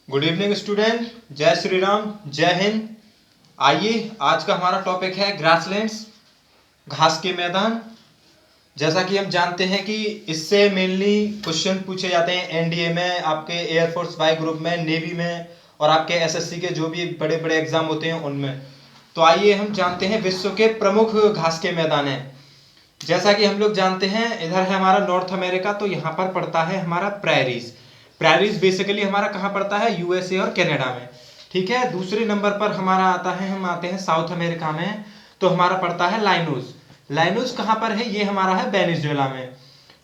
Good evening student, जय श्री राम, जय हिंद। आइए, आज का हमारा टॉपिक है ग्रासलैंड्स, घास के मैदान। जैसा कि हम जानते हैं कि इससे मेनली क्वेश्चन पूछे जाते हैं एनडीए में, आपके एयरफोर्स वाई ग्रुप में, नेवी में और आपके एसएससी के जो भी बड़े बड़े एग्जाम होते हैं उनमें। तो आइए हम जानते हैं विश्व के प्रमुख घास के मैदान हैं। जैसा कि हम लोग जानते हैं, इधर है हमारा नॉर्थ अमेरिका, तो यहाँ पर पड़ता है हमारा प्रेरीज। प्रेरीज बेसिकली हमारा कहाँ पड़ता है? यूएसए और कनाडा में। ठीक है। दूसरे नंबर पर हमारा आता है, हम आते हैं साउथ अमेरिका में, तो हमारा पड़ता है लाइनोज। लाइनोज कहाँ पर है? ये हमारा है वेनेजुएला में।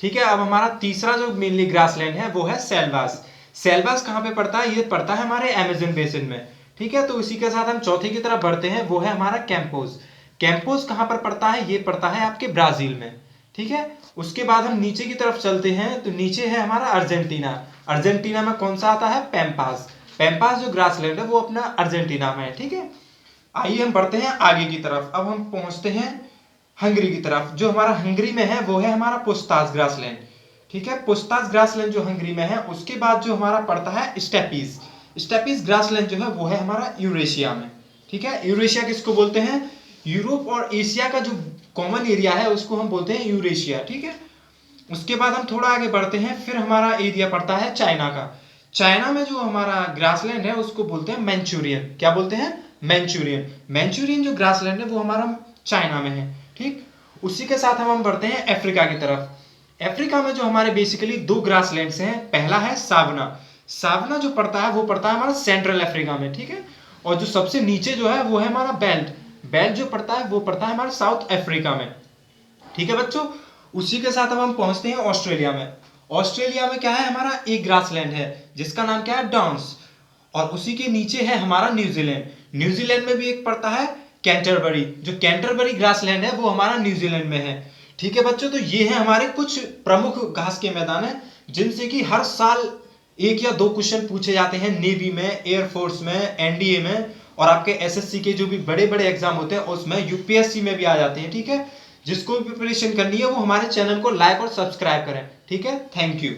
ठीक है। अब हमारा तीसरा जो मेनली ग्रासलैंड है वो है सेल्वास। सेल्वास कहाँ पे पड़ता है? ये पड़ता है हमारे अमेजन बेसिन में। ठीक है। तो इसी के साथ हम चौथे की तरफ बढ़ते हैं, वो है हमारा कैंपोज। कैंपोज कहाँ पर पड़ता है? ये पड़ता है आपके ब्राजील में। ठीक है। उसके बाद हम नीचे की तरफ चलते हैं, तो नीचे है हमारा अर्जेंटीना। अर्जेंटीना में कौन सा आता है? पैम्पास। पैम्पास जो ग्रासलैंड है वो अपना अर्जेंटीना में है। ठीक है। आइए हम बढ़ते हैं आगे की तरफ। अब हम पहुंचते हैं हंगरी की तरफ। जो हमारा हंगरी में है वो है हमारा पुस्तास ग्रासलैंड। ठीक है। पुस्तास ग्रासलैंड जो हंगरी में है, उसके बाद जो हमारा पड़ता है स्टेपीज। स्टेपीज ग्रासलैंड जो है वो है हमारा यूरेशिया में। ठीक है। यूरेशिया किसको बोलते हैं? यूरोप और एशिया का जो कॉमन एरिया है उसको हम बोलते हैं यूरेशिया। ठीक है। उसके बाद हम थोड़ा आगे बढ़ते हैं, फिर हमारा एरिया पड़ता है चाइना का। चाइना में जो हमारा ग्रासलैंड है उसको बोलते हैं मैंचूरियन। क्या बोलते हैं? मैंचूरियन। मैंचूरियन जो ग्रासलैंड है वो हमारा चाइना में है। ठीक। उसी के साथ हम बढ़ते हैं अफ्रीका की तरफ। अफ्रीका में जो हमारे बेसिकली दो ग्रासलैंड्स हैं, पहला है सावना। सावना जो पड़ता है वो पड़ता है हमारा सेंट्रल अफ्रीका में। ठीक है। और जो सबसे नीचे जो है वो है हमारा बेल्ट। बेल्ट जो पड़ता है वो पड़ता है हमारे साउथ अफ्रीका में। ठीक है बच्चों। उसी के साथ अब हम पहुंचते हैं ऑस्ट्रेलिया में। ऑस्ट्रेलिया में क्या है? हमारा एक ग्रासलैंड है जिसका नाम क्या है? डाउन्स। और उसी के नीचे है हमारा न्यूजीलैंड। न्यूजीलैंड में भी एक पड़ता है कैंटरबरी। जो कैंटरबरी ग्रासलैंड है वो हमारा न्यूजीलैंड में है। ठीक है बच्चों। तो ये है हमारे कुछ प्रमुख घास के मैदान है जिनसे कि हर साल एक या दो क्वेश्चन पूछे जाते हैं नेवी में, एयरफोर्स में, एनडीए में और आपके एसएससी के जो भी बड़े बड़े एग्जाम होते हैं उसमें, यूपीएससी में भी आ जाते हैं। ठीक है। जिसको भी प्रिपरेशन करनी है वो हमारे चैनल को लाइक और सब्सक्राइब करें। ठीक है। Thank you.